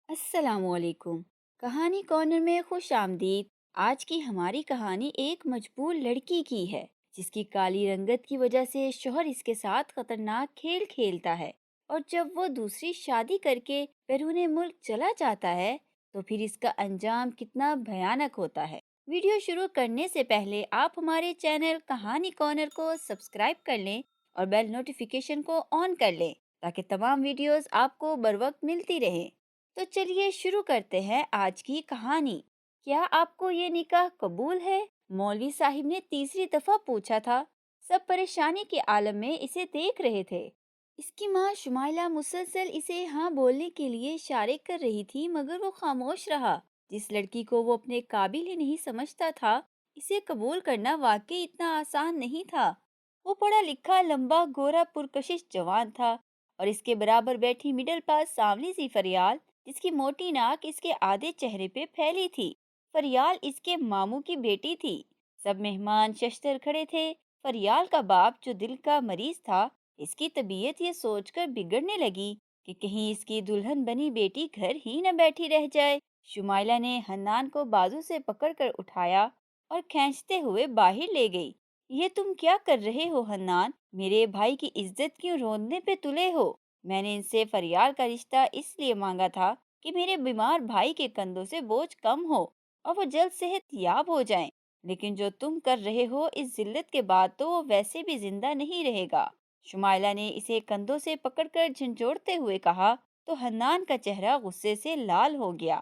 السلام علیکم۔ کہانی کارنر میں خوش آمدید۔ آج کی ہماری کہانی ایک مجبور لڑکی کی ہے جس کی کالی رنگت کی وجہ سے شوہر اس کے ساتھ خطرناک کھیل کھیلتا ہے، اور جب وہ دوسری شادی کر کے بیرون ملک چلا جاتا ہے تو پھر اس کا انجام کتنا بھیانک ہوتا ہے۔ ویڈیو شروع کرنے سے پہلے آپ ہمارے چینل کہانی کارنر کو سبسکرائب کر لیں اور بیل نوٹیفیکیشن کو آن کر لیں تاکہ تمام ویڈیوز آپ کو بروقت ملتی رہیں۔ تو چلیے شروع کرتے ہیں آج کی کہانی۔ کیا آپ کو یہ نکاح قبول ہے؟ مولوی صاحب نے تیسری دفعہ پوچھا تھا۔ سب پریشانی کے عالم میں اسے دیکھ رہے تھے۔ اس کی ماں شمائلہ مسلسل اسے ہاں بولنے کے لیے اشارے کر رہی تھی، مگر وہ خاموش رہا۔ جس لڑکی کو وہ اپنے قابل ہی نہیں سمجھتا تھا، اسے قبول کرنا واقعی اتنا آسان نہیں تھا۔ وہ پڑھا لکھا، لمبا، گورا، پرکشش جوان تھا، اور اس کے برابر بیٹھی مڈل پاس سانولی سی فریال، جس کی موٹی ناک اس کے آدھے چہرے پہ پھیلی تھی۔ فریال اس کے ماموں کی بیٹی تھی۔ سب مہمان ششتر کھڑے تھے۔ فریال کا باپ جو دل کا مریض تھا، اس کی طبیعت یہ سوچ کر بگڑنے لگی کہ کہیں اس کی دلہن بنی بیٹی گھر ہی نہ بیٹھی رہ جائے۔ شمائلہ نے حنان کو بازو سے پکڑ کر اٹھایا اور کھینچتے ہوئے باہر لے گئی۔ یہ تم کیا کر رہے ہو حنان؟ میرے بھائی کی عزت کیوں روندنے پہ تلے ہو؟ میں نے ان سے فریال کا رشتہ اس لیے مانگا تھا کہ میرے بیمار بھائی کے کندھوں سے بوجھ کم ہو اور وہ جلد صحت یاب ہو جائیں، لیکن جو تم کر رہے ہو اس ذلت کے بعد تو وہ ویسے بھی زندہ نہیں رہے گا۔ شمائلہ نے اسے کندھوں سے پکڑ کر جھنجھوڑتے ہوئے کہا تو حنان کا چہرہ غصے سے لال ہو گیا۔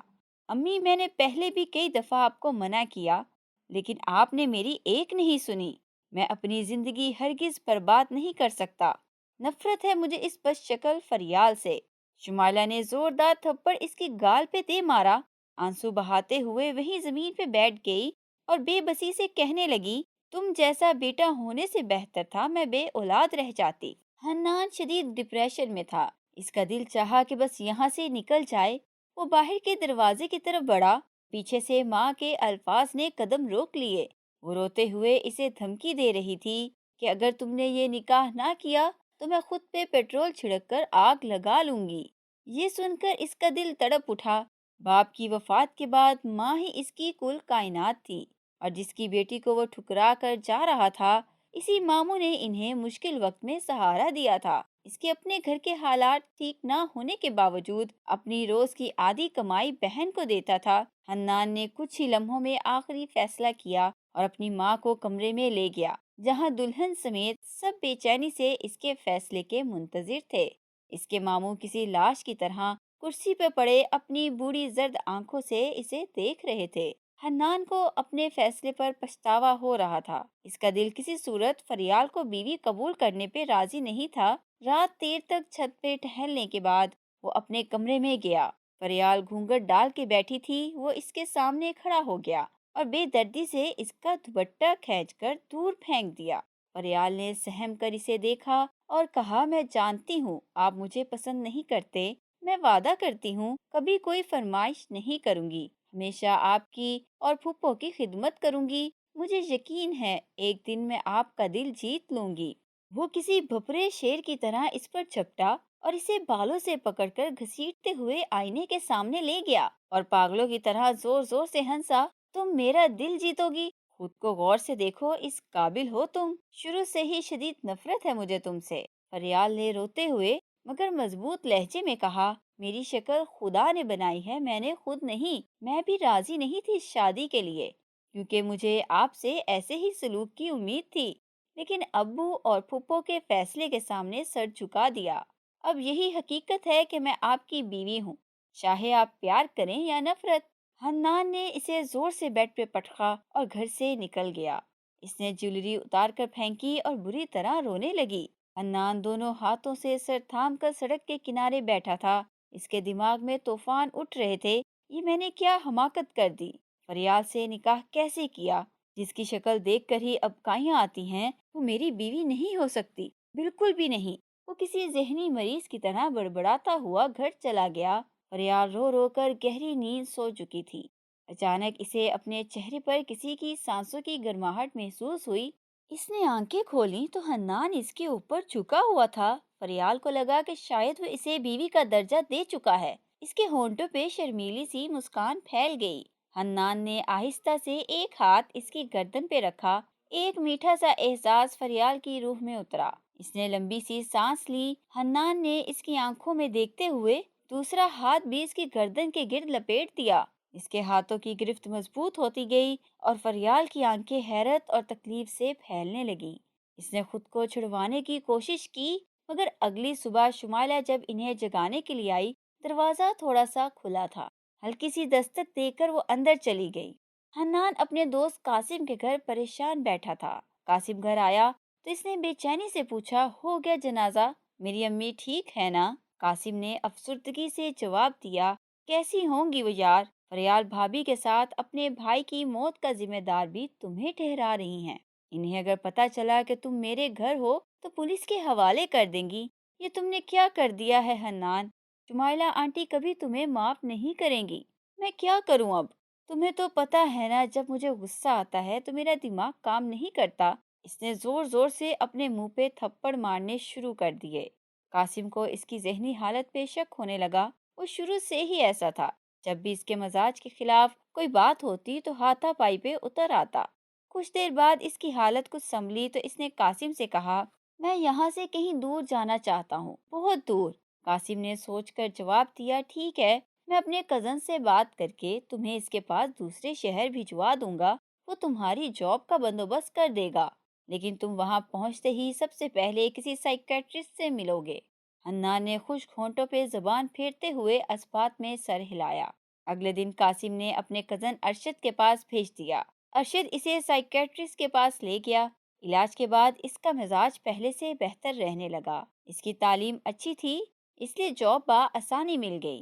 امی، میں نے پہلے بھی کئی دفعہ آپ کو منع کیا، لیکن آپ نے میری ایک نہیں سنی۔ میں اپنی زندگی ہرگز برباد نہیں کر سکتا۔ نفرت ہے مجھے اس بد شکل فریال سے۔ شمائلہ نے زوردار تھپڑ اس کی گال پہ دے مارا۔ آنسو بہاتے ہوئے وہیں زمین پہ بیٹھ گئی اور بے بسی سے کہنے لگی، تم جیسا بیٹا ہونے سے بہتر تھا میں بے اولاد رہ جاتی۔ حنان شدید ڈپریشن میں تھا۔ اس کا دل چاہا کہ بس یہاں سے نکل جائے۔ وہ باہر کے دروازے کی طرف بڑھا۔ پیچھے سے ماں کے الفاظ نے قدم روک لیے۔ وہ روتے ہوئے اسے دھمکی دے رہی تھی کہ اگر تم نے یہ نکاح نہ کیا تو میں خود پہ پیٹرول چھڑک کر آگ لگا لوں گی۔ یہ سن کر اس کا دل تڑپ اٹھا۔ باپ کی وفات کے بعد ماں ہی اس کی کل کائنات تھی، اور جس کی بیٹی کو وہ ٹھکرا کر جا رہا تھا، اسی ماموں نے انہیں مشکل وقت میں سہارا دیا تھا۔ اس کے اپنے گھر کے حالات ٹھیک نہ ہونے کے باوجود اپنی روز کی آدھی کمائی بہن کو دیتا تھا۔ حنان نے کچھ ہی لمحوں میں آخری فیصلہ کیا اور اپنی ماں کو کمرے میں لے گیا، جہاں دلہن سمیت سب بے چینی سے اس کے فیصلے کے منتظر تھے۔ اس کے ماموں کسی لاش کی طرح کرسی پہ پڑے اپنی بوڑھی زرد آنکھوں سے اسے دیکھ رہے تھے۔ حنان کو اپنے فیصلے پر پچھتاوا ہو رہا تھا۔ اس کا دل کسی صورت فریال کو بیوی قبول کرنے پہ راضی نہیں تھا۔ رات دیر تک چھت پہ ٹہلنے کے بعد وہ اپنے کمرے میں گیا۔ فریال گھونگھٹ ڈال کے بیٹھی تھی۔ وہ اس کے سامنے کھڑا ہو گیا اور بے دردی سے اس کا دوپٹہ کھینچ کر دور پھینک دیا۔ فریال نے سہم کر اسے دیکھا اور کہا، میں جانتی ہوں آپ مجھے پسند نہیں کرتے۔ میں وعدہ کرتی ہوں کبھی کوئی فرمائش نہیں کروں گی، ہمیشہ آپ کی اور پھوپھو کی خدمت کروں گی۔ مجھے یقین ہے ایک دن میں آپ کا دل جیت لوں گی۔ وہ کسی بھپرے شیر کی طرح اس پر جھپٹا اور اسے بالوں سے پکڑ کر گھسیٹتے ہوئے آئینے کے سامنے لے گیا اور پاگلوں کی طرح زور زور سے ہنسا۔ تم میرا دل جیتو گی؟ خود کو غور سے دیکھو، اس قابل ہو تم؟ شروع سے ہی شدید نفرت ہے مجھے تم سے، فریال نے روتے ہوئے مگر مضبوط لہجے میں کہا۔ میری شکل خدا نے بنائی ہے، میں نے خود نہیں۔ میں بھی راضی نہیں تھی اس شادی کے لیے، کیونکہ مجھے آپ سے ایسے ہی سلوک کی امید تھی، لیکن ابو اور پھپھو کے فیصلے کے سامنے سر جھکا دیا۔ اب یہی حقیقت ہے کہ میں آپ کی بیوی ہوں، چاہے آپ پیار کریں یا نفرت۔ حنان نے اسے زور سے بیڈ پہ پٹخا اور گھر سے نکل گیا۔ اس نے جویلری اتار کر پھینکی اور بری طرح رونے لگی۔ حنان دونوں ہاتھوں سے سر تھام کر سڑک کے کنارے بیٹھا تھا۔ اس کے دماغ میں طوفان اٹھ رہے تھے۔ یہ میں نے کیا حماقت کر دی؟ فریال سے نکاح کیسے کیا؟ جس کی شکل دیکھ کر ہی اب کائیاں آتی ہیں، وہ میری بیوی نہیں ہو سکتی، بالکل بھی نہیں۔ وہ کسی ذہنی مریض کی طرح بڑبڑاتا ہوا گھر چلا گیا۔ فریال رو رو کر گہری نیند سو چکی تھی۔ اچانک اسے اپنے چہرے پر کسی کی سانسوں کی گرماہٹ محسوس ہوئی۔ اس نے آنکھیں کھولیں تو حنان اس کے اوپر جھکا ہوا تھا۔ فریال کو لگا کہ شاید وہ اسے بیوی کا درجہ دے چکا ہے۔ اس کے ہونٹوں پہ شرمیلی سی مسکان پھیل گئی۔ حنان نے آہستہ سے ایک ہاتھ اس کی گردن پہ رکھا۔ ایک میٹھا سا احساس فریال کی روح میں اترا۔ اس نے لمبی سی سانس لی۔ حنان نے اس کی آنکھوں میں دیکھتے ہوئے دوسرا ہاتھ بھی اس کی گردن کے گرد لپیٹ دیا۔ اس کے ہاتھوں کی گرفت مضبوط ہوتی گئی اور فریال کی آنکھیں حیرت اور تکلیف سے پھیلنے لگیں۔ اس نے خود کو چھڑوانے کی کوشش کی، مگر اگلی صبح شمائلہ جب انہیں جگانے کے لیے آئی، دروازہ تھوڑا سا کھلا تھا۔ ہلکی سی دستک دے کر وہ اندر چلی گئی۔ حنان اپنے دوست قاسم کے گھر پریشان بیٹھا تھا۔ قاسم گھر آیا تو اس نے بے چینی سے پوچھا، ہو گیا جنازہ؟ میری امی ٹھیک ہے نا؟ قاسم نے افسردگی سے جواب دیا، کیسی ہوں گی وہ یار؟ فریال بھابھی کے ساتھ اپنے بھائی کی موت کا ذمہ دار بھی تمہیں ٹھہرا رہی ہیں۔ انہیں اگر پتا چلا کہ تم میرے گھر ہو تو پولیس کے حوالے کر دیں گی۔ یہ تم نے کیا کر دیا ہے حنان؟ شمائلہ آنٹی کبھی تمہیں معاف نہیں کریں گی۔ میں کیا کروں اب؟ تمہیں تو پتا ہے نا، جب مجھے غصہ آتا ہے تو میرا دماغ کام نہیں کرتا۔ اس نے زور زور سے اپنے منہ پہ تھپڑ مارنے شروع کر دیے۔ قاسم کو اس کی ذہنی حالت پہ شک ہونے لگا۔ وہ شروع سے ہی ایسا تھا، جب بھی اس کے مزاج کے خلاف کوئی بات ہوتی تو ہاتھا پائی پہ اتر آتا۔ کچھ دیر بعد اس کی حالت کچھ سنبھلی تو اس نے قاسم سے کہا، میں یہاں سے کہیں دور جانا چاہتا ہوں، بہت دور۔ قاسم نے سوچ کر جواب دیا، ٹھیک ہے، میں اپنے کزن سے بات کر کے تمہیں اس کے پاس دوسرے شہر بھجوا دوں گا۔ وہ تمہاری جاب کا بندوبست کر دے گا، لیکن تم وہاں پہنچتے ہی سب سے پہلے کسی سائیکیٹرسٹ سے ملو گے۔ حنان نے خشک ہونٹوں پہ زبان پھیرتے ہوئے اسبات میں سر ہلایا۔ اگلے دن قاسم نے اپنے کزن ارشد کے پاس بھیج دیا۔ ارشد اسے سائیکیٹرسٹ کے پاس لے گیا۔ علاج کے بعد اس کا مزاج پہلے سے بہتر رہنے لگا۔ اس کی تعلیم اچھی تھی، اس لیے جاب بآسانی مل گئی۔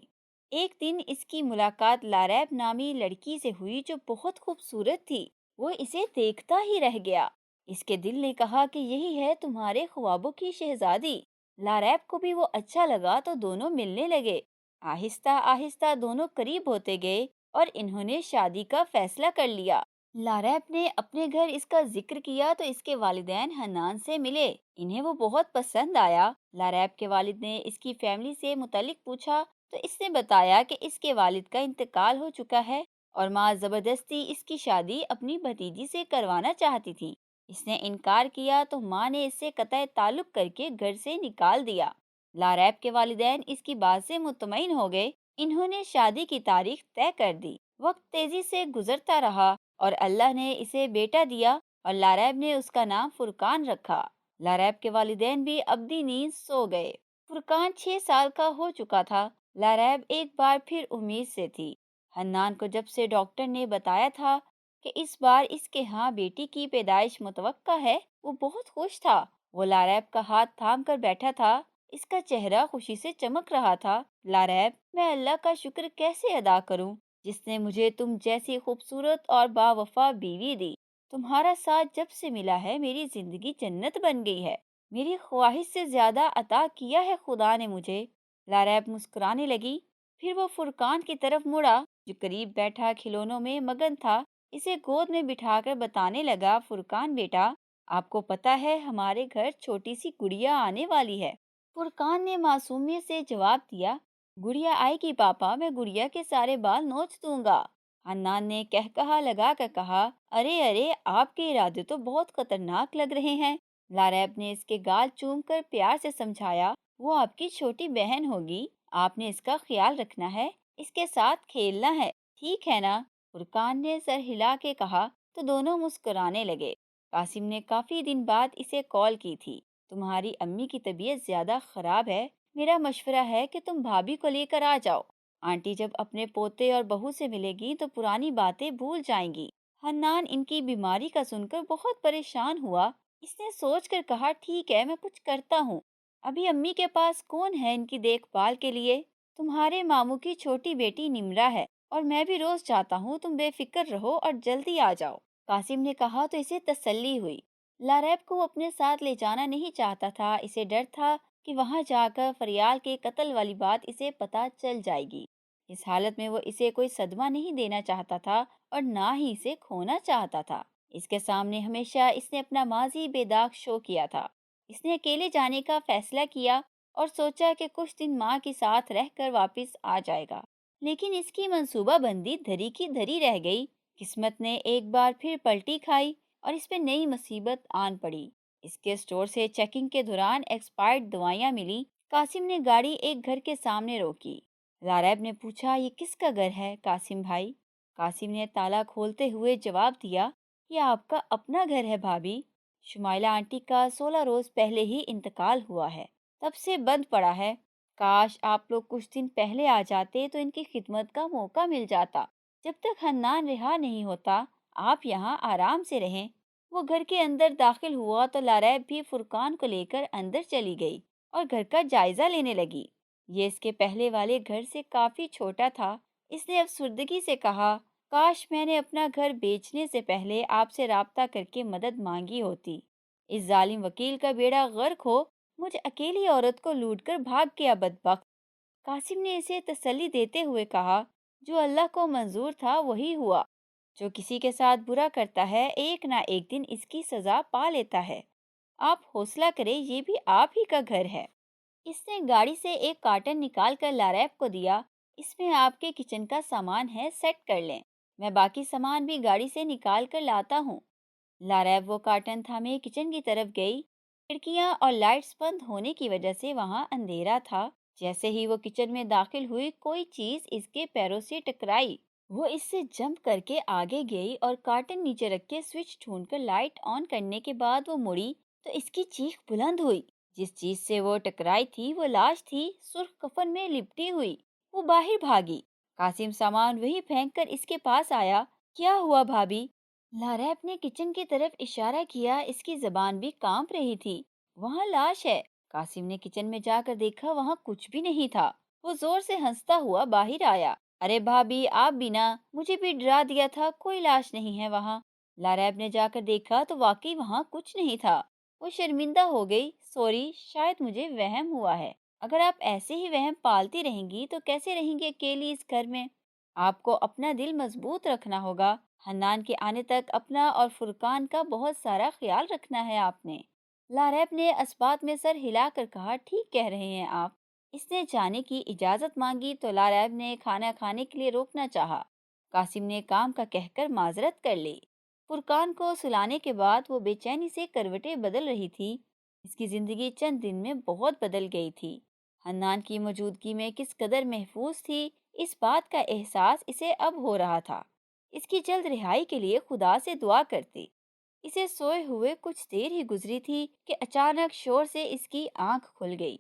ایک دن اس کی ملاقات لاریب نامی لڑکی سے ہوئی جو بہت خوبصورت تھی۔ وہ اسے دیکھتا ہی رہ گیا۔ اس کے دل نے کہا کہ یہی ہے تمہارے خوابوں کی شہزادی۔ لاریب کو بھی وہ اچھا لگا تو دونوں ملنے لگے۔ آہستہ آہستہ دونوں قریب ہوتے گئے اور انہوں نے شادی کا فیصلہ کر لیا۔ لاریب نے اپنے گھر اس کا ذکر کیا تو اس کے والدین حنان سے ملے۔ انہیں وہ بہت پسند آیا۔ لاریب کے والد نے اس کی فیملی سے متعلق پوچھا تو اس نے بتایا کہ اس کے والد کا انتقال ہو چکا ہے اور ماں زبردستی اس کی شادی اپنی بھتیجی سے کروانا چاہتی تھی۔ اس نے انکار کیا تو ماں نے اس سے قطع تعلق کر کے گھر سے نکال دیا۔ لاریب کے والدین اس کی بات سے مطمئن ہو گئے۔ انہوں نے شادی کی تاریخ طے کر دی۔ وقت تیزی سے گزرتا رہا اور اللہ نے اسے بیٹا دیا اور لاریب نے اس کا نام فرقان رکھا۔ لاریب کے والدین بھی ابدی نیند سو گئے۔ فرقان 6 سال کا ہو چکا تھا۔ لاریب ایک بار پھر امید سے تھی۔ حنان کو جب سے ڈاکٹر نے بتایا تھا کہ اس بار اس کے ہاں بیٹی کی پیدائش متوقع ہے، وہ بہت خوش تھا۔ وہ لاریب کا ہاتھ تھام کر بیٹھا تھا۔ اس کا چہرہ خوشی سے چمک رہا تھا۔ لاریب، میں اللہ کا شکر کیسے ادا کروں جس نے مجھے تم جیسی خوبصورت اور باوفا بیوی دی۔ تمہارا ساتھ جب سے ملا ہے میری زندگی جنت بن گئی ہے۔ میری خواہش سے زیادہ عطا کیا ہے خدا نے مجھے۔ لاریب مسکرانے لگی۔ پھر وہ فرقان کی طرف مڑا جو قریب بیٹھا کھلونوں میں مگن تھا۔ اسے گود میں بٹھا کر بتانے لگا، فرقان بیٹا، آپ کو پتا ہے ہمارے گھر چھوٹی سی گڑیا آنے والی ہے۔ فرقان نے معصومیت سے جواب دیا، گڑیا آئے گی پاپا، میں گڑیا کے سارے بال نوچ دوں گا۔ حنان نے کہا لگا کر کہا، ارے ارے، آپ کے ارادے تو بہت خطرناک لگ رہے ہیں۔ لاریب نے اس کے گال چوم کر پیار سے سمجھایا، وہ آپ کی چھوٹی بہن ہوگی، آپ نے اس کا خیال رکھنا ہے، اس کے ساتھ کھیلنا ہے، ٹھیک ہے نا؟ فرقان نے سر ہلا کے کہا تو دونوں مسکرانے لگے۔ قاسم نے کافی دن بعد اسے کال کی تھی۔ تمہاری امی کی طبیعت زیادہ خراب ہے، میرا مشورہ ہے کہ تم بھابھی کو لے کر آ جاؤ۔ آنٹی جب اپنے پوتے اور بہو سے ملے گی تو پرانی باتیں بھول جائیں گی۔ حنان ان کی بیماری کا سن کر بہت پریشان ہوا۔ اس نے سوچ کر کہا، ٹھیک ہے، میں کچھ کرتا ہوں۔ ابھی امی کے پاس کون ہے ان کی دیکھ بھال کے لیے؟ تمہارے ماموں کی چھوٹی بیٹی نمرا ہے اور میں بھی روز چاہتا ہوں تم بے فکر رہو اور جلدی آ جاؤ۔ قاسم نے کہا تو اسے تسلی ہوئی۔ لاریب کو اپنے ساتھ لے جانا نہیں چاہتا تھا۔ اسے ڈر تھا کہ وہاں جا کر فریال کے قتل والی بات اسے پتہ چل جائے گی۔ اس حالت میں وہ اسے کوئی صدمہ نہیں دینا چاہتا تھا اور نہ ہی اسے کھونا چاہتا تھا۔ اس کے سامنے ہمیشہ اس نے اپنا ماضی بے داغ شو کیا تھا۔ اس نے اکیلے جانے کا فیصلہ کیا اور سوچا کہ کچھ دن ماں کے ساتھ رہ کر واپس آ جائے گا، لیکن اس کی منصوبہ بندی دھری کی دھری رہ گئی۔ قسمت نے ایک بار پھر پلٹی کھائی اور اس پہ نئی مصیبت آن پڑی۔ اس کے اسٹور سے چیکنگ کے دوران ایکسپائرڈ دوائیاں ملی۔ قاسم نے گاڑی ایک گھر کے سامنے روکی۔ لاریب نے پوچھا، یہ کس کا گھر ہے قاسم بھائی؟ قاسم نے تالا کھولتے ہوئے جواب دیا، یہ آپ کا اپنا گھر ہے بھابھی۔ شمائلہ آنٹی کا 16 روز پہلے ہی انتقال ہوا ہے، تب سے بند پڑا ہے۔ کاش آپ لوگ کچھ دن پہلے آ جاتے تو ان کی خدمت کا موقع مل جاتا۔ جب تک حنان رہا نہیں ہوتا آپ یہاں آرام سے رہیں۔ وہ گھر کے اندر داخل ہوا تو لاریب بھی فرقان کو لے کر اندر چلی گئی اور گھر کا جائزہ لینے لگی۔ یہ اس کے پہلے والے گھر سے کافی چھوٹا تھا۔ اس نے افسردگی سے کہا، کاش میں نے اپنا گھر بیچنے سے پہلے آپ سے رابطہ کر کے مدد مانگی ہوتی۔ اس ظالم وکیل کا بیڑا غرق ہو، مجھ اکیلی عورت کو لوٹ کر بھاگ گیا بدبخت۔ قاسم نے اسے تسلی دیتے ہوئے کہا، جو اللہ کو منظور تھا وہی ہوا۔ جو کسی کے ساتھ برا کرتا ہے ایک نہ ایک دن اس کی سزا پا لیتا ہے۔ آپ حوصلہ کریں، یہ بھی آپ ہی کا گھر ہے۔ اس نے گاڑی سے ایک کارٹن نکال کر لاریب کو دیا۔ اس میں آپ کے کچن کا سامان ہے، سیٹ کر لیں، میں باقی سامان بھی گاڑی سے نکال کر لاتا ہوں۔ لاریب وہ کارٹن تھامے کچن کی طرف گئی۔ کھڑکیاں اور لائٹس بند ہونے کی وجہ سے وہاں اندھیرا تھا۔ جیسے ہی وہ کچن میں داخل ہوئی کوئی چیز اس کے پیروں سے ٹکرائی۔ وہ اس سے جمپ کر کے آگے گئی اور کارٹن نیچے رکھ کے سوئچ ڈھونڈ کر لائٹ آن کرنے کے بعد وہ مڑی تو اس کی چیخ بلند ہوئی۔ جس چیز سے وہ ٹکرائی تھی وہ لاش تھی، سرخ کفن میں لپٹی ہوئی۔ وہ باہر بھاگی۔ قاسم سامان وہی پھینک کر اس کے پاس آیا۔ کیا ہوا بھابھی؟ لاریب نے کچن کی طرف اشارہ کیا، اس کی زبان بھی کانپ رہی تھی۔ وہاں لاش ہے۔ قاسم نے کچن میں جا کر دیکھا، وہاں کچھ بھی نہیں تھا۔ وہ زور سے ہنستا ہوا باہر آیا۔ ارے بھابھی آپ بھی نا، مجھے بھی ڈرا دیا تھا، کوئی لاش نہیں ہے وہاں۔ لاریب نے جا کر دیکھا تو واقعی وہاں کچھ نہیں تھا۔ وہ شرمندہ ہو گئی، سوری، شاید مجھے وہم ہوا ہے۔ اگر آپ ایسے ہی وہم پالتی رہیں گی تو کیسے رہیں گے اکیلی اس گھر میں؟ آپ کو اپنا دل مضبوط رکھنا ہوگا۔ حنان کے آنے تک اپنا اور فرقان کا بہت سارا خیال رکھنا ہے آپ نے۔ لاریب نے اسبات میں سر ہلا کر کہا، ٹھیک کہہ رہے ہیں آپ۔ اس نے جانے کی اجازت مانگی تو لاریب نے کھانا کھانے کے لیے روکنا چاہا۔ قاسم نے کام کا کہہ کر معذرت کر لی۔ فرقان کو سلانے کے بعد وہ بے چینی سے کروٹیں بدل رہی تھی۔ اس کی زندگی چند دن میں بہت بدل گئی تھی۔ حنان کی موجودگی میں کس قدر محفوظ تھی، اس بات کا احساس اسے اب ہو رہا تھا۔ اس کی جلد رہائی کے لیے خدا سے دعا کرتی۔ اسے سوئے ہوئے کچھ دیر ہی گزری تھی کہ اچانک شور سے اس کی آنکھ کھل گئی۔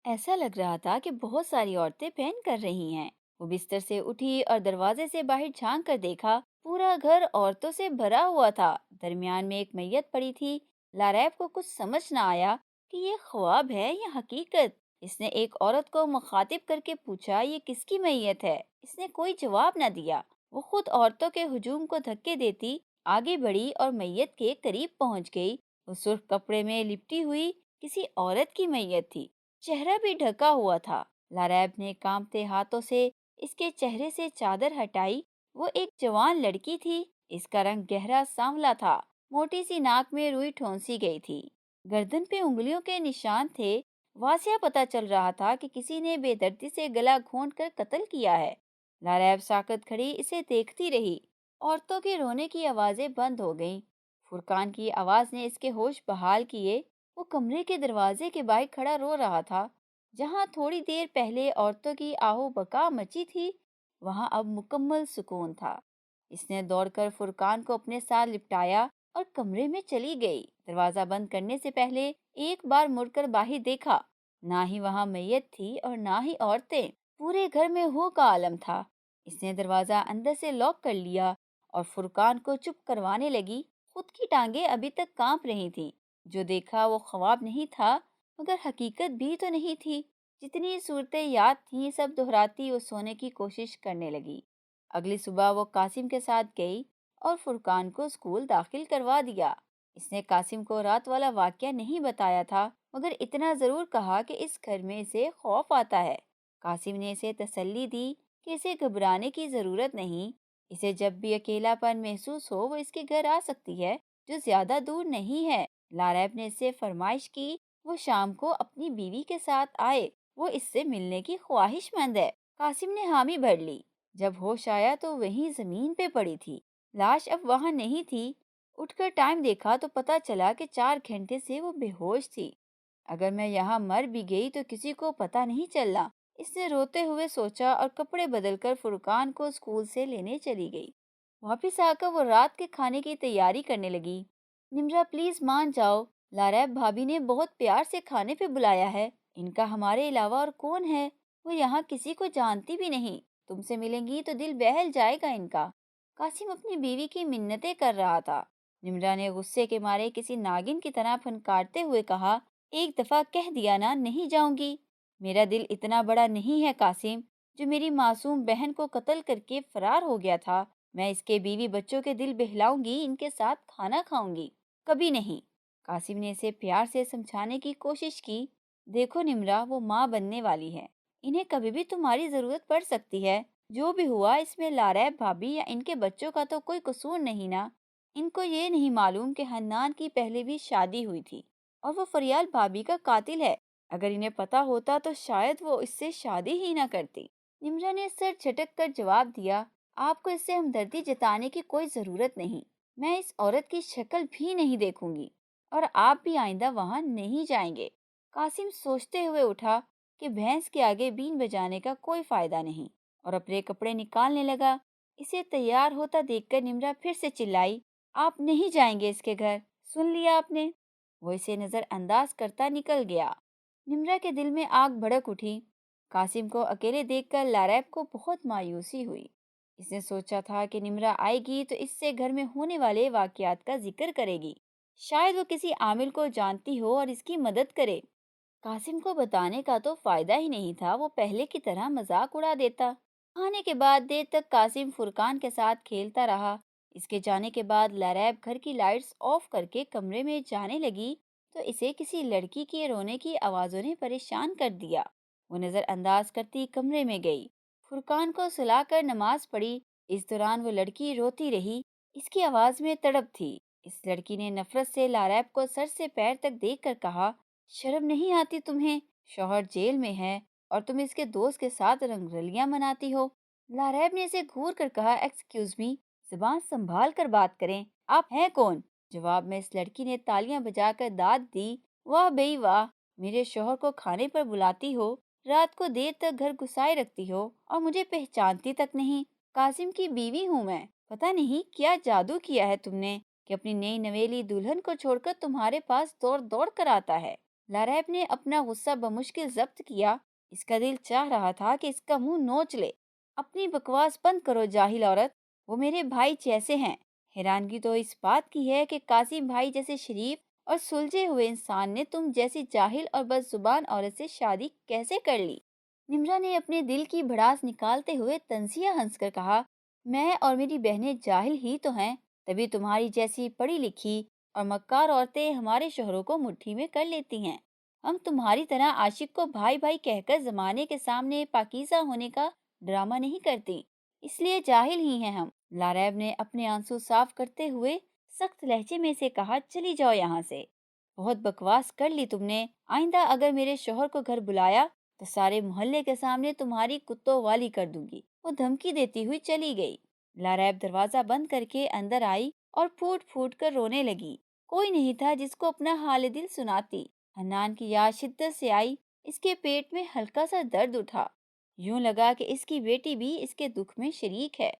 ایسا لگ رہا تھا کہ بہت ساری عورتیں پہن کر رہی ہیں۔ وہ بستر سے اٹھی اور دروازے سے باہر جھانک کر دیکھا، پورا گھر عورتوں سے بھرا ہوا تھا۔ درمیان میں ایک میت پڑی تھی۔ لاریب کو کچھ سمجھ نہ آیا کہ یہ خواب ہے یا حقیقت۔ اس نے ایک عورت کو مخاطب کر کے پوچھا، یہ کس کی میت ہے؟ اس نے کوئی جواب نہ دیا۔ وہ خود عورتوں کے ہجوم کو دھکے دیتی آگے بڑھی اور میت کے قریب پہنچ گئی۔ وہ سرخ کپڑے میں لپٹی ہوئی کسی عورت کی میت تھی، چہرہ بھی ڈھکا ہوا تھا۔ لاریب نے کانپتے ہاتھوں سے اس کے چہرے سے چادر ہٹائی۔ وہ ایک جوان لڑکی تھی۔ اس کا رنگ گہرا سانولا تھا، موٹی سی ناک میں روئی ٹھونسی گئی تھی، گردن پہ انگلیوں کے نشان تھے۔ واضح پتہ چل رہا تھا کہ کسی نے بے دردی سے گلا گھونٹ کر قتل کیا ہے۔ لاریب ساکت کھڑی اسے دیکھتی رہی۔ عورتوں کے رونے کی آوازیں بند ہو گئیں۔ فرقان کی آواز نے اس کے ہوش بحال کیے۔ وہ کمرے کے دروازے کے باہر کھڑا رو رہا تھا۔ جہاں تھوڑی دیر پہلے عورتوں کی آہو بکا مچی تھی، وہاں اب مکمل سکون تھا۔ اس نے دوڑ کر فرقان کو اپنے ساتھ لپٹایا اور کمرے میں چلی گئی۔ دروازہ بند کرنے سے پہلے ایک بار مڑ کر باہر دیکھا۔ نہ ہی وہاں میت تھی اور نہ ہی عورتیں۔ پورے گھر میں ہو کا عالم تھا۔ اس نے دروازہ اندر سے لاک کر لیا اور فرقان کو چپ کروانے لگی۔ خود کی ٹانگیں ابھی تک کانپ رہی تھیں۔ جو دیکھا وہ خواب نہیں تھا، مگر حقیقت بھی تو نہیں تھی۔ جتنی صورتیں یاد تھیں سب دہراتی وہ سونے کی کوشش کرنے لگی۔ اگلی صبح وہ قاسم کے ساتھ گئی اور فرقان کو اسکول داخل کروا دیا۔ اس نے قاسم کو رات والا واقعہ نہیں بتایا تھا، مگر اتنا ضرور کہا کہ اس گھر میں اسے خوف آتا ہے۔ قاسم نے اسے تسلی دی کہ اسے گھبرانے کی ضرورت نہیں۔ اسے جب بھی اکیلا پن محسوس ہو وہ اس کے گھر آ سکتی ہے، جو زیادہ دور نہیں ہے۔ لاریب نے اس سے فرمائش کی وہ شام کو اپنی بیوی کے ساتھ آئے، وہ اس سے ملنے کی خواہش مند ہے۔ قاسم نے حامی بھر لی۔ جب ہوش آیا تو وہیں زمین پہ پڑی تھی، لاش اب وہاں نہیں تھی۔ اٹھ کر ٹائم دیکھا تو پتا چلا کہ 4 گھنٹے سے وہ بے ہوش تھی۔ اگر میں یہاں مر بھی گئی تو کسی کو پتا نہیں چلنا، اس نے روتے ہوئے سوچا اور کپڑے بدل کر فرقان کو اسکول سے لینے چلی گئی۔ واپس آ کر وہ رات کے کھانے کی تیاری کرنے لگی۔ نمرا پلیز مان جاؤ، لارب بھابھی نے بہت پیار سے کھانے پہ بلایا ہے، ان کا ہمارے علاوہ اور کون ہے؟ وہ یہاں کسی کو جانتی بھی نہیں، تم سے ملیں گی تو دل بہل جائے گا ان کا۔ قاسم اپنی بیوی کی منتیں کر رہا تھا۔ نمرا نے غصے کے مارے کسی ناگن کی طرح پھنکارتے ہوئے کہا، ایک دفعہ کہہ دیا نا نہیں جاؤں گی۔ میرا دل اتنا بڑا نہیں ہے قاسم، جو میری معصوم بہن کو قتل کر کے فرار ہو گیا تھا۔ میں اس کے بیوی بچوں کے دل بہلاؤں گی، ان کے ساتھ کھانا کھاؤں گی؟ کبھی نہیں۔ قاسم نے اسے پیار سے سمجھانے کی کوشش کی۔ دیکھو نمرا، وہ ماں بننے والی ہے، انہیں کبھی بھی تمہاری ضرورت پڑ سکتی ہے۔ جو بھی ہوا اس میں لارب بھابھی یا ان کے بچوں کا تو کوئی قصور نہیں نا؟ ان کو یہ نہیں معلوم کہ حنان کی پہلے بھی شادی ہوئی تھی اور وہ فریال بھابھی کا قاتل ہے۔ اگر انہیں پتا ہوتا تو شاید وہ اس سے شادی ہی نہ کرتی۔ نمرا نے سر جھٹک کر جواب دیا، آپ کو اس سے ہمدردی جتانے کی کوئی ضرورت نہیں۔ میں اس عورت کی شکل بھی نہیں دیکھوں گی اور آپ بھی آئندہ وہاں نہیں جائیں گے۔ قاسم سوچتے ہوئے اٹھا کہ بھینس کے آگے بین بجانے کا کوئی فائدہ نہیں، اور اپنے کپڑے نکالنے لگا۔ اسے تیار ہوتا دیکھ کر نمرا پھر سے چلائی، آپ نہیں جائیں گے اس کے گھر؟ سن لیا آپ نے؟ وہ اسے نظر انداز کرتا نکل گیا۔ نمرا کے دل میں آگ بھڑک اٹھی۔ قاسم کو اکیلے دیکھ کر لارب کو بہت مایوسی ہوئی۔ اس نے سوچا تھا کہ نمرا آئے گی تو اس سے گھر میں ہونے والے واقعات کا ذکر کرے گی، شاید وہ کسی عامل کو جانتی ہو اور اس کی مدد کرے۔ قاسم کو بتانے کا تو فائدہ ہی نہیں تھا، وہ پہلے کی طرح مذاق اڑا دیتا۔ کھانے کے بعد دیر تک قاسم فرقان کے ساتھ کھیلتا رہا۔ اس کے جانے کے بعد لارب گھر کی لائٹس آف کر کے کمرے میں جانے لگی تو اسے کسی لڑکی کے رونے کی آوازوں نے پریشان کر دیا۔ وہ نظر انداز کرتی کمرے میں گئی، فرقان کو سلا کر نماز پڑھی۔ اس دوران وہ لڑکی روتی رہی، اس کی آواز میں تڑپ تھی۔ اس لڑکی نے نفرت سے لارب کو سر سے پیر تک دیکھ کر کہا، شرم نہیں آتی تمہیں؟ شوہر جیل میں ہے اور تم اس کے دوست کے ساتھ رنگ رلیاں مناتی ہو۔ لارب نے اسے گھور کر کہا، ایکسکیوز می، زبان سنبھال کر بات کریں، آپ ہیں کون؟ جواب میں اس لڑکی نے تالیاں بجا کر داد دی، واہ بھئی واہ، میرے شوہر کو کھانے پر بلاتی ہو، رات کو دیر تک گھر گھسائے رکھتی ہو اور مجھے پہچانتی تک نہیں۔ قاسم کی بیوی ہوں میں، پتہ نہیں کیا جادو کیا ہے تم نے کہ اپنی نئی نویلی دلہن کو چھوڑ کر تمہارے پاس دوڑ دوڑ کر آتا ہے۔ لارب نے اپنا غصہ بمشکل ضبط کیا۔ اس کا دل چاہ رہا تھا کہ اس کا منہ نوچ لے۔ اپنی بکواس بند کرو جاہل عورت، وہ میرے بھائی جیسے ہیں۔ حیرانگی تو اس بات کی ہے کہ قاسم بھائی جیسے شریف اور سلجھے ہوئے انسان نے تم جیسی جاہل اور بد زبان عورت سے شادی کیسے کر لی؟ نمرا نے اپنے دل کی بھڑاس نکالتے ہوئے طنزیہ ہنس کر کہا، میں اور میری بہنیں جاہل ہی تو ہیں، تبھی تمہاری جیسی پڑھی لکھی اور مکار عورتیں ہمارے شوہروں کو مٹھی میں کر لیتی ہیں۔ ہم تمہاری طرح عاشق کو بھائی بھائی کہہ کر زمانے کے سامنے پاکیزہ ہونے کا ڈرامہ نہیں کرتی، اس لیے جاہل ہی ہیں ہم۔ لارب نے اپنے آنسو صاف کرتے ہوئے سخت لہجے میں سے کہا، چلی جاؤ یہاں سے، بہت بکواس کر لی تم نے۔ آئندہ اگر میرے شوہر کو گھر بلایا تو سارے محلے کے سامنے تمہاری کتوں والی کر دوں گی۔ وہ دھمکی دیتی ہوئی چلی گئی۔ لارب دروازہ بند کر کے اندر آئی اور پھوٹ پھوٹ کر رونے لگی۔ کوئی نہیں تھا جس کو اپنا حال دل سناتی۔ حنان کی یاد شدت سے آئی، اس کے پیٹ میں ہلکا سا درد اٹھا، یوں لگا کہ اس کی بیٹی بھی اس کے دکھ میں شریک ہے۔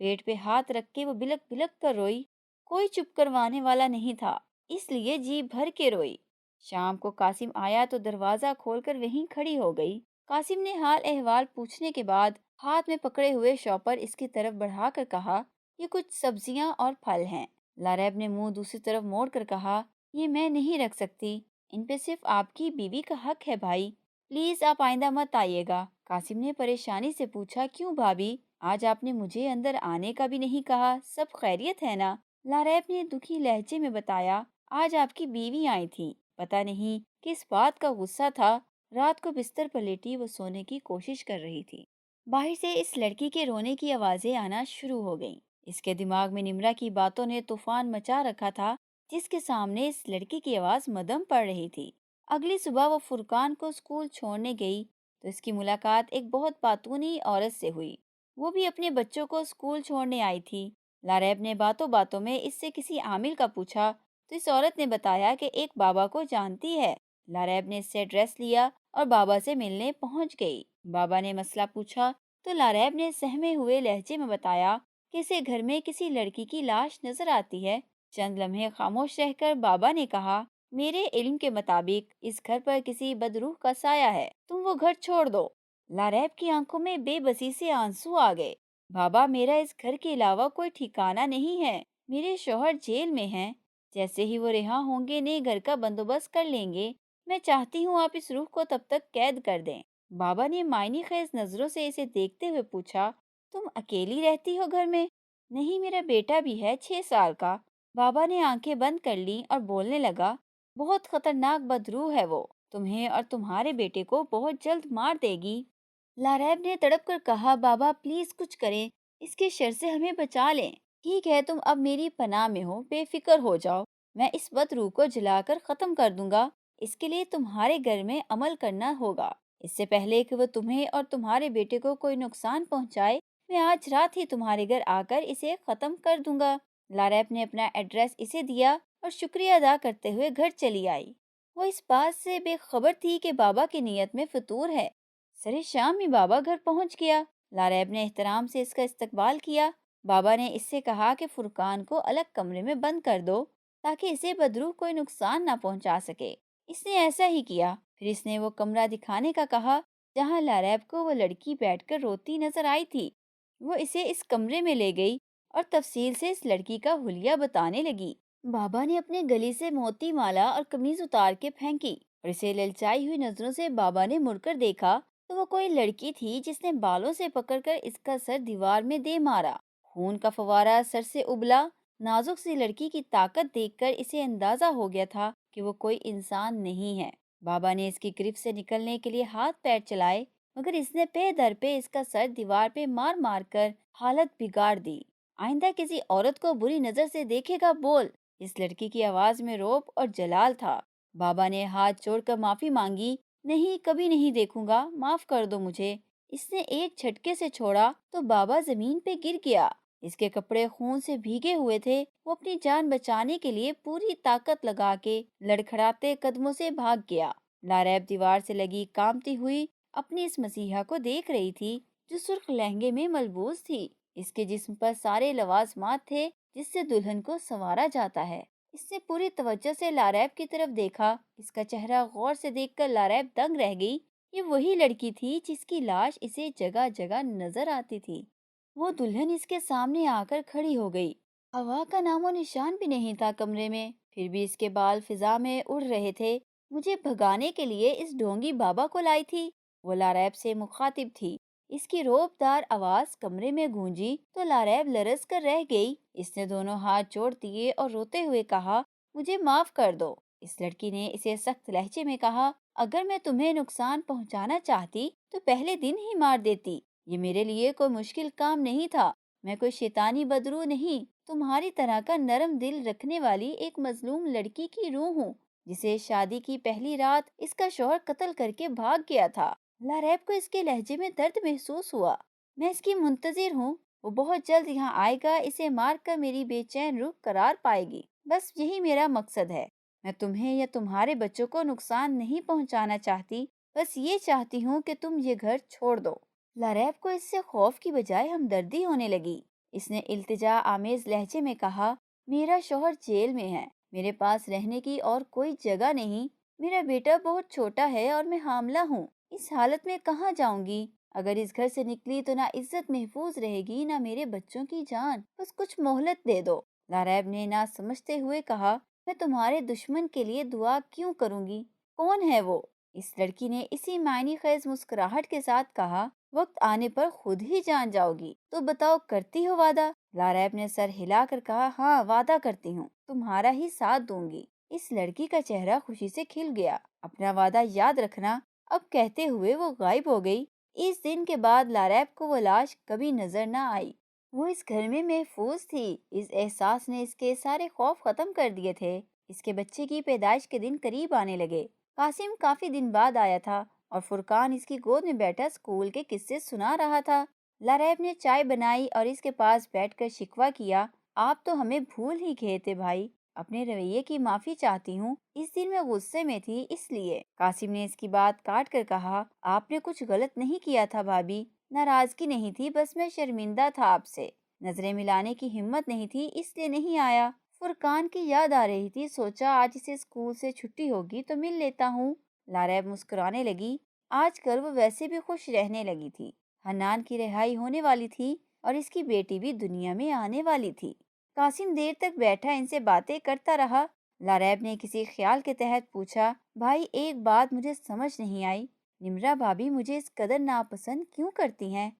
پیٹ پہ ہاتھ رکھ کے وہ بلک بلک کر روئی۔ کوئی چپ کروانے والا نہیں تھا، اس لیے جی بھر کے روئی۔ شام کو قاسم آیا تو دروازہ کھول کر وہیں کھڑی ہو گئی۔ قاسم نے حال احوال پوچھنے کے بعد ہاتھ میں پکڑے ہوئے شاپر اس کی طرف بڑھا کر کہا، یہ کچھ سبزیاں اور پھل ہیں۔ لارب نے منہ دوسری طرف موڑ کر کہا، یہ میں نہیں رکھ سکتی، ان پہ صرف آپ کی بیوی کا حق ہے بھائی، پلیز آپ آئندہ مت آئیے گا۔ قاسم نے پریشانی سے پوچھا، کیوں بھابھی؟ آج آپ نے مجھے اندر آنے کا بھی نہیں کہا، سب خیریت ہے نا؟ لارب نے دکھی لہجے میں بتایا، آج آپ کی بیوی آئی تھی، پتہ نہیں کس بات کا غصہ تھا، رات کو بستر پر لیٹی وہ سونے کی کوشش کر رہی تھی۔ باہر سے اس لڑکی کے رونے کی آوازیں آنا شروع ہو گئیں۔ اس کے دماغ میں نمرا کی باتوں نے طوفان مچا رکھا تھا، جس کے سامنے اس لڑکی کی آواز مدھم پڑ رہی تھی۔ اگلی صبح وہ فرقان کو اسکول چھوڑنے گئی تو اس کی ملاقات ایک بہت باتونی عورت سے ہوئی۔ وہ بھی اپنے بچوں کو اسکول چھوڑنے آئی تھی۔ لاریب نے باتوں باتوں میں اس سے کسی عامل کا پوچھا تو اس عورت نے بتایا کہ ایک بابا کو جانتی ہے۔ لاریب نے اس سے ایڈریس لیا اور بابا سے ملنے پہنچ گئی۔ بابا نے مسئلہ پوچھا تو لاریب نے سہمے ہوئے لہجے میں بتایا کہ اسے گھر میں کسی لڑکی کی لاش نظر آتی ہے۔ چند لمحے خاموش رہ کر بابا نے کہا، میرے علم کے مطابق اس گھر پر کسی بدروح کا سایہ ہے، تم وہ گھر چھوڑ دو۔ لاریب کی آنکھوں میں بے بسی سے آنسو آ گئے۔ بابا، میرا اس گھر کے علاوہ کوئی ٹھکانہ نہیں ہے۔ میرے شوہر جیل میں ہیں، جیسے ہی وہ رہا ہوں گے نئے گھر کا بندوبست کر لیں گے۔ میں چاہتی ہوں آپ اس روح کو تب تک قید کر دیں۔ بابا نے معنی خیز نظروں سے اسے دیکھتے ہوئے پوچھا، تم اکیلی رہتی ہو گھر میں؟ نہیں، میرا بیٹا بھی ہے 6 سال کا۔ بابا نے آنکھیں بند کر لیں اور بولنے لگا، بہت خطرناک بدروح ہے وہ، تمہیں اور تمہارے بیٹے کو بہت جلد مار دے گی۔ لاریب نے تڑپ کر کہا، بابا پلیز کچھ کریں، اس کے شر سے ہمیں بچا لیں۔ ٹھیک ہے، تم اب میری پناہ میں ہو، بے فکر ہو جاؤ۔ میں اس بدروح کو جلا کر ختم کر دوں گا۔ اس کے لیے تمہارے گھر میں عمل کرنا ہوگا۔ اس سے پہلے کہ وہ تمہیں اور تمہارے بیٹے کو کوئی نقصان پہنچائے، میں آج رات ہی تمہارے گھر آ کر اسے ختم کر دوں گا۔ لاریب نے اپنا ایڈریس اسے دیا اور شکریہ ادا کرتے ہوئے گھر چلی آئی۔ وہ اس بات سے بے خبر تھی کہ بابا کی نیت میں فطور ہے۔ سرے شام میں بابا گھر پہنچ گیا۔ لاریب نے احترام سے اس کا استقبال کیا۔ بابا نے اس سے کہا کہ فرقان کو الگ کمرے میں بند کر دو تاکہ اسے بدروح کوئی نقصان نہ پہنچا سکے۔ اس نے ایسا ہی کیا۔ پھر اس نے وہ کمرہ دکھانے کا کہا جہاں لاریب کو وہ لڑکی بیٹھ کر روتی نظر آئی تھی۔ وہ اسے اس کمرے میں لے گئی اور تفصیل سے اس لڑکی کا حلیہ بتانے لگی۔ بابا نے اپنے گلے سے موتی مالا اور قمیض اتار کے پھینکی اور اسے للچائی ہوئی نظروں سے بابا نے مڑ کر دیکھا تو وہ کوئی لڑکی تھی جس نے بالوں سے پکڑ کر اس کا سر دیوار میں دے مارا۔ خون کا فوارہ سر سے ابلا۔ نازک سی لڑکی کی طاقت دیکھ کر اسے اندازہ ہو گیا تھا کہ وہ کوئی انسان نہیں ہے۔ بابا نے اس کی گرفت سے نکلنے کے لیے ہاتھ پیر چلائے مگر اس نے پے در پہ اس کا سر دیوار پہ مار مار کر حالت بگاڑ دی۔ آئندہ کسی عورت کو بری نظر سے دیکھے گا بول۔ اس لڑکی کی آواز میں روب اور جلال تھا۔ بابا نے ہاتھ جوڑ کر معافی مانگی، نہیں، کبھی نہیں دیکھوں گا، معاف کر دو مجھے۔ اس نے ایک جھٹکے سے چھوڑا تو بابا زمین پہ گر گیا۔ اس کے کپڑے خون سے بھیگے ہوئے تھے۔ وہ اپنی جان بچانے کے لیے پوری طاقت لگا کے لڑکھڑاتے قدموں سے بھاگ گیا۔ لاریب دیوار سے لگی کامتی ہوئی اپنی اس مسیحا کو دیکھ رہی تھی جو سرخ لہنگے میں ملبوس تھی۔ اس کے جسم پر سارے لوازمات تھے جس سے دلہن کو سنوارا جاتا ہے۔ اس نے پوری توجہ سے لاریب کی طرف دیکھا۔ اس کا چہرہ غور سے دیکھ کر لاریب دنگ رہ گئی۔ یہ وہی لڑکی تھی جس کی لاش اسے جگہ جگہ نظر آتی تھی۔ وہ دلہن اس کے سامنے آ کر کھڑی ہو گئی۔ ہوا کا نام و نشان بھی نہیں تھا کمرے میں، پھر بھی اس کے بال فضا میں اڑ رہے تھے۔ مجھے بھگانے کے لیے اس ڈھونگی بابا کو لائی تھی، وہ لاریب سے مخاطب تھی۔ اس کی روب دار آواز کمرے میں گونجی تو لاریب لرز کر رہ گئی۔ اس نے دونوں ہاتھ جوڑ دیے اور روتے ہوئے کہا، مجھے معاف کر دو۔ اس لڑکی نے اسے سخت لہجے میں کہا، اگر میں تمہیں نقصان پہنچانا چاہتی تو پہلے دن ہی مار دیتی۔ یہ میرے لیے کوئی مشکل کام نہیں تھا۔ میں کوئی شیطانی بدروح نہیں، تمہاری طرح کا نرم دل رکھنے والی ایک مظلوم لڑکی کی روح ہوں جسے شادی کی پہلی رات اس کا شوہر قتل کر کے بھاگ گیا تھا۔ لاریب کو اس کے لہجے میں درد محسوس ہوا۔ میں اس کی منتظر ہوں، وہ بہت جلد یہاں آئے گا، اسے مار کر میری بے چین روح قرار پائے گی۔ بس یہی میرا مقصد ہے۔ میں تمہیں یا تمہارے بچوں کو نقصان نہیں پہنچانا چاہتی، بس یہ چاہتی ہوں کہ تم یہ گھر چھوڑ دو۔ لاریب کو اس سے خوف کی بجائے ہمدردی ہونے لگی۔ اس نے التجا آمیز لہجے میں کہا، میرا شوہر جیل میں ہے، میرے پاس رہنے کی اور کوئی جگہ نہیں۔ میرا بیٹا بہت چھوٹا ہے اور میں حاملہ ہوں۔ اس حالت میں کہاں جاؤں گی؟ اگر اس گھر سے نکلی تو نہ عزت محفوظ رہے گی نہ میرے بچوں کی جان۔ بس کچھ مہلت دے دو۔ لاریب نے نہ سمجھتے ہوئے کہا، میں تمہارے دشمن کے لیے دعا کیوں کروں گی؟ کون ہے وہ؟ اس لڑکی نے اسی معنی خیز مسکراہٹ کے ساتھ کہا، وقت آنے پر خود ہی جان جاؤ گی۔ تو بتاؤ، کرتی ہو وعدہ؟ لاریب نے سر ہلا کر کہا، ہاں، وعدہ کرتی ہوں، تمہارا ہی ساتھ دوں گی۔ اس لڑکی کا چہرہ خوشی سے کھل گیا۔ اپنا وعدہ یاد رکھنا، اب کہتے ہوئے وہ غائب ہو گئی۔ اس دن کے بعد لاریب کو وہ لاش کبھی نظر نہ آئی۔ وہ اس گھر میں محفوظ تھی۔ اس احساس نے اس کے سارے خوف ختم کر دیے تھے۔ اس کے بچے کی پیدائش کے دن قریب آنے لگے۔ قاسم کافی دن بعد آیا تھا اور فرقان اس کی گود میں بیٹھا اسکول کے قصے سنا رہا تھا۔ لریب نے چائے بنائی اور اس کے پاس بیٹھ کر شکوہ کیا، آپ تو ہمیں بھول ہی گئے تھے بھائی، اپنے رویے کی معافی چاہتی ہوں، اس دن میں غصے میں تھی اس لیے۔ قاسم نے اس کی بات کاٹ کر کہا، آپ نے کچھ غلط نہیں کیا تھا بھابی، ناراضگی نہیں تھی، بس میں شرمندہ تھا آپ سے، نظریں ملانے کی ہمت نہیں تھی اس لیے نہیں آیا۔ فرقان کی یاد آ رہی تھی، سوچا آج اسے اسکول سے چھٹی ہوگی تو مل لیتا ہوں۔ لریب مسکرانے لگی، آج کل وہ ویسے بھی خوش رہنے لگی تھی، حنان کی رہائی ہونے والی تھی اور اس کی بیٹی بھی دنیا میں آنے والی تھی۔ قاسم دیر تک بیٹھا ان سے باتیں کرتا رہا۔ لریب نے کسی خیال کے تحت پوچھا، بھائی ایک بات مجھے سمجھ نہیں آئی، نمرا بھابی مجھے اس قدر ناپسند کیوں کرتی ہیں؟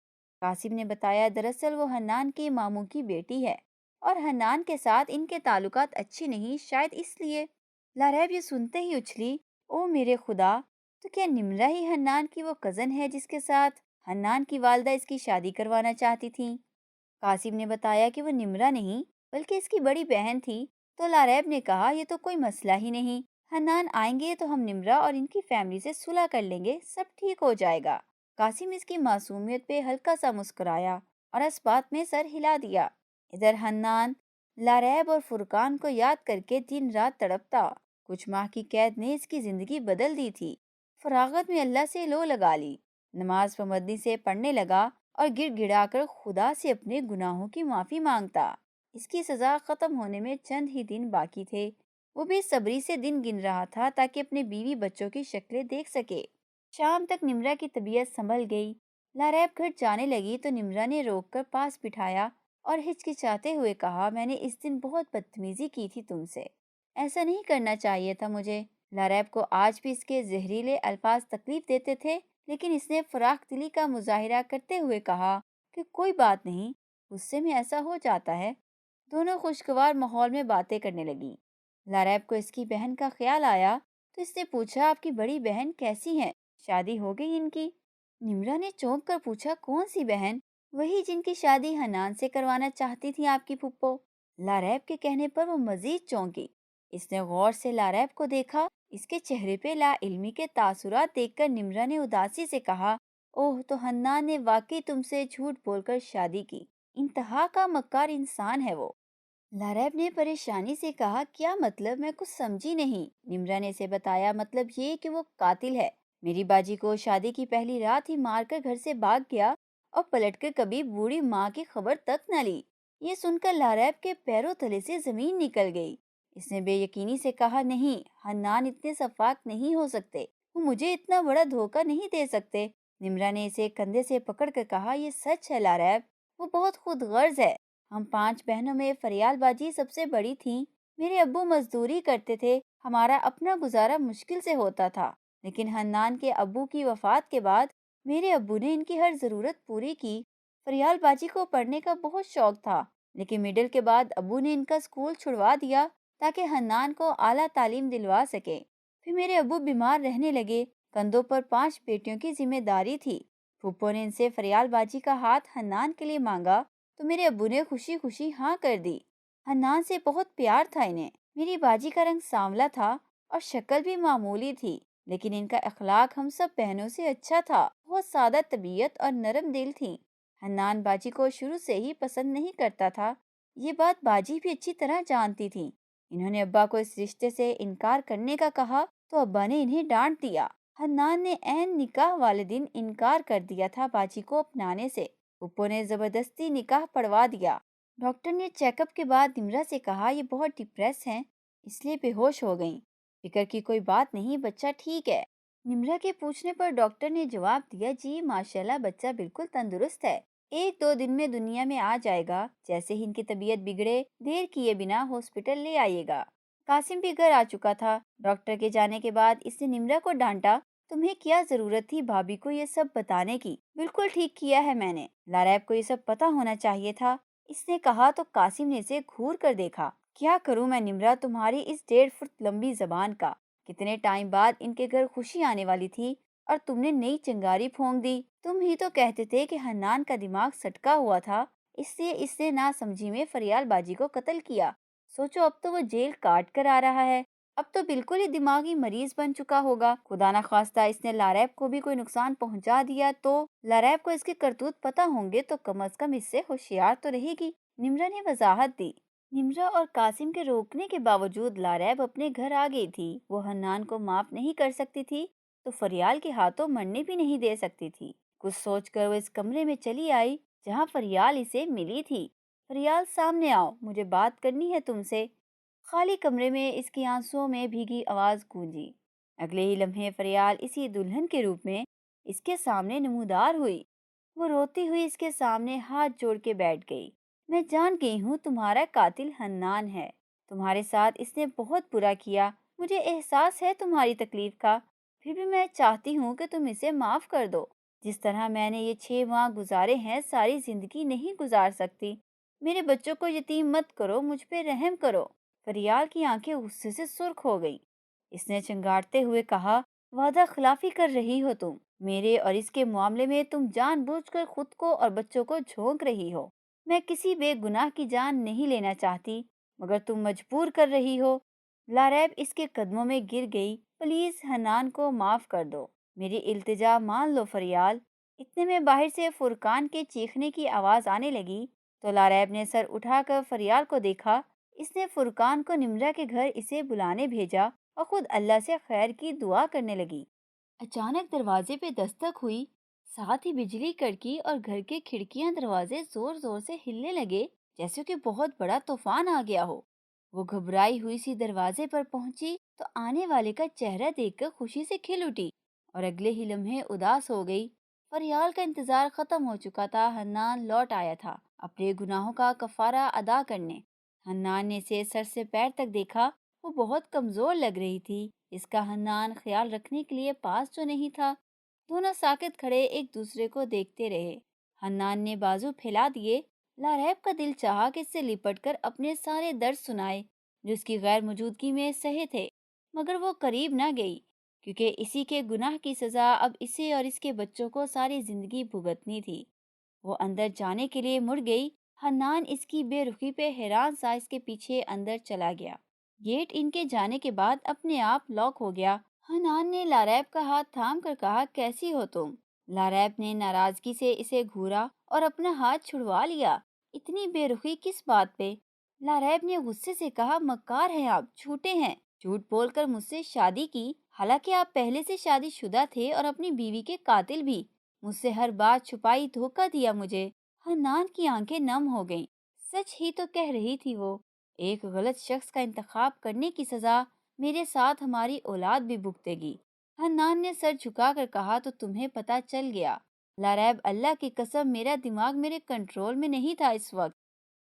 قاسم نے بتایا، دراصل وہ حنان کے ماموں کی بیٹی ہے اور حنان کے ساتھ ان کے تعلقات اچھی نہیں، شاید اس لیے۔ لریب یہ سنتے ہی اچھلی، او میرے خدا، تو کیا نمرا ہی حنان کی وہ کزن ہے جس کے ساتھ حنان کی والدہ اس کی شادی کروانا چاہتی تھیں؟ قاسم نے بتایا کہ وہ نمرا نہیں بلکہ اس کی بڑی بہن تھی، تو لریب نے کہا یہ تو کوئی مسئلہ ہی نہیں، حنان آئیں گے تو ہم نمرا اور ان کی فیملی سے صلح کر لیں گے، سب ٹھیک ہو جائے گا۔ قاسم اس کی معصومیت پہ ہلکا سا مسکرایا اور اس بات میں سر ہلا دیا۔ ادھر حنان لریب اور فرقان کو یاد کر کے دن رات تڑپتا، کچھ ماہ کی قید نے اس کی زندگی بدل دی تھی۔ فراغت میں اللہ سے لو لگا لی، نماز پابندی سے پڑھنے لگا اور گڑ گڑا کر خدا سے اپنے گناہوں کی معافی مانگتا۔ اس کی سزا ختم ہونے میں چند ہی دن باقی تھے، وہ بے صبری سے دن گن رہا تھا تاکہ اپنے بیوی بچوں کی شکلیں دیکھ سکے۔ شام تک نمرا کی طبیعت سنبھل گئی۔ لریب گھر جانے لگی تو نمرا نے روک کر پاس بٹھایا اور ہچکچاتے ہوئے کہا، میں نے اس دن بہت بدتمیزی کی تھی تم سے، ایسا نہیں کرنا چاہیے تھا مجھے۔ لریب کو آج بھی اس کے زہریلے الفاظ تکلیف دیتے تھے، لیکن اس نے فراخ دلی کا مظاہرہ کرتے ہوئے کہا کہ کوئی بات نہیں، غصے میں ایسا ہو جاتا ہے۔ دونوں خوشگوار ماحول میں باتیں کرنے لگیں۔ لریب کو اس کی بہن کا خیال آیا تو اس نے پوچھا، آپ کی بڑی بہن کیسی ہیں، شادی ہو گئی ان کی؟ نمرا نے چونک کر پوچھا، کون سی بہن؟ وہی جن کی شادی حنان سے کروانا چاہتی تھی آپ کی پھپھو۔ لریب کے کہنے پر وہ مزید چونکی۔ اس نے غور سے لریب کو دیکھا، اس کے چہرے پہ لا علمی کے تاثرات دیکھ کر نمرا نے اداسی سے کہا، اوہ تو حنان نے واقعی تم سے جھوٹ بول کر شادی کی، انتہا کا مکار انسان ہے وہ۔ لریب نے پریشانی سے کہا، کیا مطلب؟ میں کچھ سمجھی نہیں۔ نمرا نے اسے بتایا، مطلب یہ کہ وہ قاتل ہے، میری باجی کو شادی کی پہلی رات ہی مار کر گھر سے بھاگ گیا اور پلٹ کر کبھی بوڑھی ماں کی خبر تک نہ لی۔ یہ سن کر لریب کے پیروں تلے سے زمین نکل گئی۔ اس نے بے یقینی سے کہا، نہیں، حنان اتنے شفاق نہیں ہو سکتے، وہ مجھے اتنا بڑا دھوکہ نہیں دے سکتے۔ نمرا نے اسے کندھے سے پکڑ کر کہا، یہ سچ ہے لریب، وہ بہت خود غرض ہے۔ ہم 5 بہنوں میں فریال باجی سب سے بڑی تھیں، میرے ابو مزدوری کرتے تھے، ہمارا اپنا گزارا مشکل سے ہوتا تھا، لیکن حنان کے ابو کی وفات کے بعد میرے ابو نے ان کی ہر ضرورت پوری کی۔ فریال باجی کو پڑھنے کا بہت شوق تھا، لیکن مڈل کے بعد ابو نے ان کا اسکول چھڑوا دیا تاکہ حنان کو اعلیٰ تعلیم دلوا سکے۔ پھر میرے ابو بیمار رہنے لگے، کندھوں پر 5 بیٹیوں کی ذمہ داری تھی۔ پھوپھو نے ان سے فریال باجی کا ہاتھ حنان کے لیے مانگا تو میرے ابو نے خوشی خوشی ہاں کر دی۔ حنان سے بہت پیار تھا انہیں۔ میری باجی کا رنگ سانولا تھا اور شکل بھی معمولی تھی، لیکن ان کا اخلاق ہم سب بہنوں سے اچھا تھا، بہت سادہ طبیعت اور نرم دل تھی۔ حنان باجی کو شروع سے ہی پسند نہیں کرتا تھا، یہ بات باجی بھی اچھی طرح جانتی تھی۔ انہوں نے ابا کو اس رشتے سے انکار کرنے کا کہا تو ابا نے انہیں ڈانٹ دیا۔ حنان نے عین نکاح والے دن انکار کر دیا تھا باجی کو اپنانے سے، پھپھو نے زبردستی نکاح پڑھوا دیا۔ ڈاکٹر نے چیک اپ کے بعد نمرا سے کہا، یہ بہت ڈپریس ہیں، اس لیے بے ہوش ہو گئیں، فکر کی کوئی بات نہیں، بچہ ٹھیک ہے۔ نمرا کے پوچھنے پر ڈاکٹر نے جواب دیا، جی ماشاءاللہ بچہ بالکل تندرست ہے، 1-2 دن میں دنیا میں آ جائے گا، جیسے ہی ان کی طبیعت بگڑے دیر کیے بنا ہاسپٹل لے آئیے گا۔ قاسم بھی گھر آ چکا تھا۔ ڈاکٹر کے جانے کے بعد اس نے نمرا کو ڈانٹا، تمہیں کیا ضرورت تھی بھابھی کو یہ سب بتانے کی، بالکل ٹھیک کیا ہے میں نے، لریب کو یہ سب پتا ہونا چاہیے تھا، اس نے کہا تو قاسم نے اسے گھور کر دیکھا۔ کیا کروں میں نمرا تمہاری اس 1.5 فٹ لمبی زبان کا، کتنے ٹائم بعد ان کے گھر خوشی آنے والی تھی اور تم نے نئی چنگاری پھونک دی۔ تم ہی تو کہتے تھے کہ حنان کا دماغ سٹکا ہوا تھا، اس لیے اس نے ناسمجھی میں فریال باجی کو قتل کیا، سوچو اب تو وہ جیل کاٹ کر آ رہا ہے۔ اب تو بالکل ہی دماغی مریض بن چکا ہوگا، خدا نہ خواستہ اس نے لاریب کو بھی کوئی نقصان پہنچا دیا تو لاریب کو اس کے کرتوت پتہ ہوں گے تو کم از کم اس سے ہوشیار تو رہے گی، نمرا نے وضاحت دی۔ نمرا اور قاسم کے روکنے کے باوجود لاریب اپنے گھر آ گئی تھی، وہ حنان کو معاف نہیں کر سکتی تھی تو فریال کے ہاتھوں مرنے بھی نہیں دے سکتی تھی۔ کچھ سوچ کر وہ اس کمرے میں چلی آئی جہاں فریال اسے ملی تھی۔ فریال سامنے آؤ، مجھے بات کرنی ہے تم سے۔ خالی کمرے میں اس کی آنسوؤں میں بھیگی آواز گونجی۔ اگلے ہی لمحے فریال اسی دلہن کے روپ میں اس کے سامنے نمودار ہوئی۔ وہ روتی ہوئی اس کے سامنے ہاتھ جوڑ کے بیٹھ گئی۔ میں جان گئی ہوں تمہارا قاتل حنان ہے، تمہارے ساتھ اس نے بہت برا کیا، مجھے احساس ہے تمہاری تکلیف کا، پھر بھی میں چاہتی ہوں کہ تم اسے معاف کر دو۔ جس طرح میں نے یہ 6 ماہ گزارے ہیں ساری زندگی نہیں گزار سکتی۔ میرے بچوں کو یتیم مت کرو، مجھ پہ رحم کرو۔ فریال کی آنکھیں غصے سے سرخ ہو گئیں۔ اس نے چنگاڑتے ہوئے کہا، وعدہ خلافی کر رہی ہو تم، میرے اور اس کے معاملے میں تم جان بوجھ کر خود کو اور بچوں کو جھونک رہی ہو۔ میں کسی بے گناہ کی جان نہیں لینا چاہتی مگر تم مجبور کر رہی ہو۔ لاریب اس کے قدموں میں گر گئی، پلیز حنان کو معاف کر دو، میری التجا مان لو فریال۔ اتنے میں باہر سے فرقان کے چیخنے کی آواز آنے لگی تو لاریب نے سر اٹھا کر فریال کو دیکھا۔ اس نے فرقان کو نمرا کے گھر اسے بلانے بھیجا اور خود اللہ سے خیر کی دعا کرنے لگی۔ اچانک دروازے پہ دستک ہوئی، ساتھ ہی بجلی کڑکی اور گھر کے کھڑکیاں دروازے زور زور سے ہلنے لگے جیسے کہ بہت بڑا طوفان آ گیا ہو۔ وہ گھبرائی ہوئی سی دروازے پر پہنچی تو آنے والے کا چہرہ دیکھ کر خوشی سے کھل اٹھی اور اگلے ہی لمحے اداس ہو گئی۔ فریال کا انتظار ختم ہو چکا تھا، حنان لوٹ آیا تھا اپنے گناہوں کا کفارہ ادا کرنے۔ حنان نے اسے سر سے پیر تک دیکھا، وہ بہت کمزور لگ رہی تھی، اس کا حنان خیال رکھنے کے لیے پاس تو نہیں تھا۔ دونوں ساکت کھڑے ایک دوسرے کو دیکھتے رہے۔ حنان نے بازو پھیلا دیے، لاریب کا دل چاہا کہ اس سے لپٹ کر اپنے سارے درد سنائے جو اس کی غیر موجودگی میں سہے تھے، مگر وہ قریب نہ گئی کیونکہ اسی کے گناہ کی سزا اب اسے اور اس کے بچوں کو ساری زندگی بھگتنی تھی۔ وہ اندر جانے کے لیے مڑ گئی، حنان اس کی بے رخی پہ حیران سا اس کے پیچھے اندر چلا گیا۔ گیٹ ان کے جانے کے بعد اپنے آپ لاک ہو گیا۔ حنان نے لاریب کا ہاتھ تھام کر کہا، کیسی ہو تم؟ لاریب نے ناراضگی سے اسے گھورا اور اپنا ہاتھ چھڑوا لیا۔ اتنی بے رخی کس بات پہ؟ لاریب نے غصے سے کہا، مکار ہیں آپ، جھوٹے ہیں، جھوٹ بول کر مجھ سے شادی کی، حالانکہ آپ پہلے سے شادی شدہ تھے اور اپنی بیوی کے قاتل بھی، مجھ سے ہر بات چھپائی، دھوکہ دیا مجھے۔ حنان کی آنکھیں نم ہو گئیں، سچ ہی تو کہہ رہی تھی وہ، ایک غلط شخص کا انتخاب کرنے کی سزا میرے ساتھ ہماری اولاد بھی بھگتے گی۔ حنان نے سر جھکا کر کہا، تو تمہیں پتہ چل گیا؟ لاریب، اللہ کی قسم میرا دماغ میرے کنٹرول میں نہیں تھا اس وقت،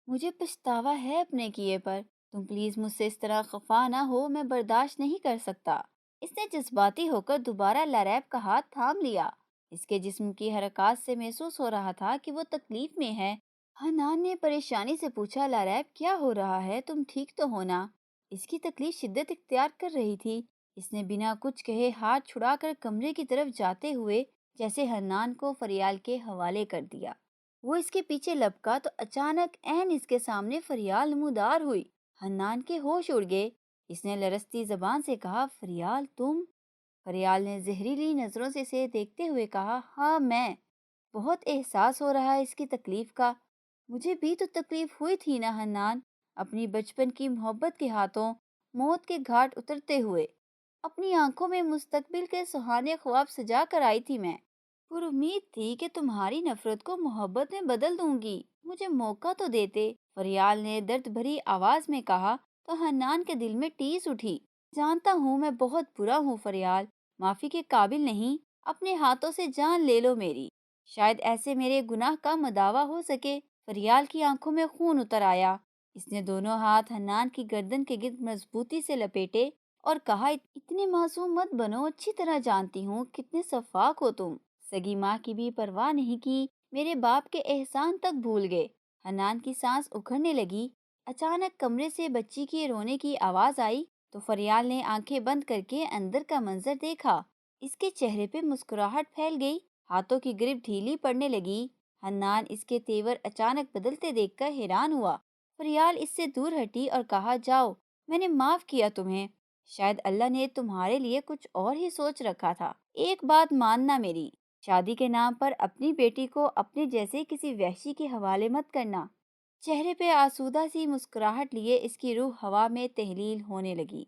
مجھے پچھتاوا ہے اپنے کیے پر، تم پلیز مجھ سے اس طرح خفا نہ ہو، میں برداشت نہیں کر سکتا۔ اس نے جذباتی ہو کر دوبارہ لاریب کا ہاتھ تھام لیا، اس کے جسم کی حرکات سے محسوس ہو رہا تھا کہ وہ تکلیف میں ہے۔ حنان نے پریشانی سے پوچھا، لاریب کیا ہو رہا ہے، تم ٹھیک تو ہو نا؟ اس کی تکلیف شدت اختیار کر رہی تھی۔ اس نے بنا کچھ کہے ہاتھ چھڑا کر کمرے کی طرف جاتے ہوئے جیسے حنان کو فریال کے حوالے کر دیا۔ وہ اس کے پیچھے لپکا تو اچانک عین اس کے سامنے فریال نمودار ہوئی۔ حنان کے ہوش اڑ گئے، اس نے لرزتی زبان سے کہا، فریال تم؟ فریال نے زہریلی نظروں سے اسے دیکھتے ہوئے کہا، ہاں میں۔ بہت احساس ہو رہا ہے اس کی تکلیف کا، مجھے بھی تو تکلیف ہوئی تھی نا حنان، اپنی بچپن کی محبت کے ہاتھوں موت کے گھاٹ اترتے ہوئے، اپنی آنکھوں میں مستقبل کے سہانے خواب سجا کر آئی تھی میں، پر امید تھی کہ تمہاری نفرت کو محبت میں بدل دوں گی، مجھے موقع تو دیتے، فریال نے درد بھری آواز میں کہا تو حنان کے دل میں ٹیس اٹھی۔ جانتا ہوں میں بہت برا ہوں فریال، معافی کے قابل نہیں، اپنے ہاتھوں سے جان لے لو میری، شاید ایسے میرے گناہ کا مداوع ہو سکے۔ فریال کی آنکھوں میں خون اتر آیا، اس نے دونوں ہاتھ حنان کی گردن کے گرد مضبوطی سے لپیٹے اور کہا، اتنے معصوم مت بنو، اچھی طرح جانتی ہوں کتنے شفاق ہو تم، سگی ماں کی بھی پرواہ نہیں کی، میرے باپ کے احسان تک بھول گئے۔ حنان کی سانس اکھڑنے لگی۔ اچانک کمرے سے بچی کی رونے کی آواز آئی تو فریال نے آنکھیں بند کر کے اندر کا منظر دیکھا، اس کے چہرے پہ مسکراہٹ پھیل گئی، ہاتھوں کی گرپ ڈھیلی پڑنے لگی۔ حنان اس کے تیور اچانک بدلتے دیکھ کر حیران ہوا۔ فریال اس سے دور ہٹی اور کہا، جاؤ، میں نے معاف کیا تمہیں، شاید اللہ نے تمہارے لیے کچھ اور ہی سوچ رکھا تھا۔ ایک بات ماننا میری، شادی کے نام پر اپنی بیٹی کو اپنے جیسے کسی وحشی کے حوالے مت کرنا۔ چہرے پہ آسودہ سی مسکراہٹ لیے اس کی روح ہوا میں تحلیل ہونے لگی۔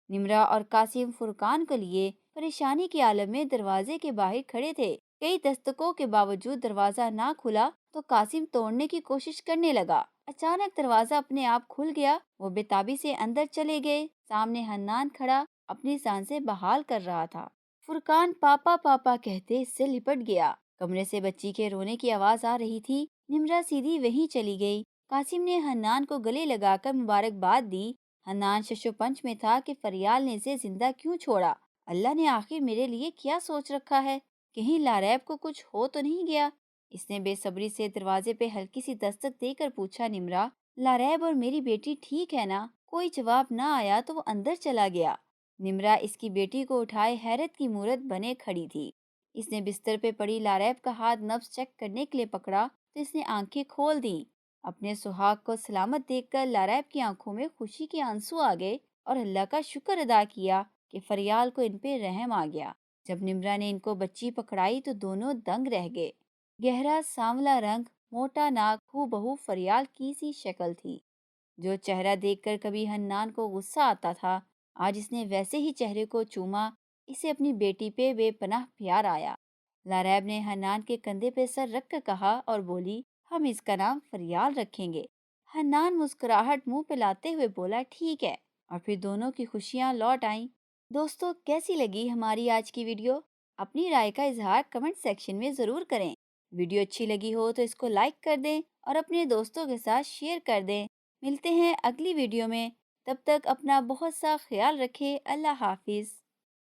نمرا اور قاسم فرقان کو لیے پریشانی کے عالم میں دروازے کے باہر کھڑے تھے۔ کئی دستکوں کے باوجود دروازہ نہ کھلا تو قاسم توڑنے کی کوشش کرنے لگا۔ اچانک دروازہ اپنے آپ کھل گیا۔ وہ بے سے اندر چلے گئے۔ سامنے حنان کھڑا اپنی سانسیں بحال کر رہا تھا۔ فرقان پاپا پاپا کہتے اس سے لپٹ گیا۔ کمرے سے بچی کے رونے کی آواز آ رہی تھی۔ نمرا سیدھی وہیں چلی گئی۔ قاسم نے حنان کو گلے لگا کر مبارکباد دی۔ حنان ششو پنچ میں تھا کہ فریال نے اسے زندہ کیوں چھوڑا۔ اللہ نے آخر میرے لیے کیا سوچ رکھا ہے؟ کہیں لاریب کو کچھ ہو تو نہیں گیا؟ اس نے بے صبری سے دروازے پہ ہلکی سی دستک دے کر پوچھا، نمرا، لاریب اور میری بیٹی ٹھیک ہے نا؟ کوئی جواب نہ آیا تو وہ اندر چلا گیا۔ نمرا اس کی بیٹی کو اٹھائے حیرت کی مورت بنے کھڑی تھی۔ اس نے بستر پہ پڑی لاریب کا ہاتھ نبض چیک کرنے کے لیے پکڑا تو اس نے آنکھیں کھول دیں۔ اپنے سہاگ کو سلامت دیکھ کر لاریب کی آنکھوں میں خوشی کے آنسو آ گئے اور اللہ کا شکر ادا کیا کہ فریال کو ان پہ رحم آ گیا۔ جب نمرا نے ان کو بچی پکڑائی تو دونوں دنگ رہ گئے۔ گہرا سانولا رنگ، موٹا ناک، ہو بہو فریال کی سی شکل تھی۔ جو چہرہ دیکھ کر کبھی حنان کو غصہ آتا تھا، آج اس نے ویسے ہی چہرے کو چوما۔ اسے اپنی بیٹی پہ بے پناہ پیار آیا۔ لاریب نے حنان کے کندھے پہ سر رکھ کر کہا اور بولی، ہم اس کا نام فریال رکھیں گے۔ حنان مسکراہٹ منہ پہ لاتے ہوئے بولا، ٹھیک ہے، اور پھر دونوں کی خوشیاں لوٹ آئیں۔ دوستو، کیسی لگی ہماری آج کی ویڈیو؟ اپنی رائے کا اظہار کمنٹ سیکشن میں ضرور کریں۔ ویڈیو اچھی لگی ہو تو اس کو لائک کر دیں اور اپنے دوستوں کے ساتھ شیئر کر دیں۔ ملتے ہیں اگلی ویڈیو میں، تب تک اپنا بہت سا خیال رکھیں۔ اللہ حافظ۔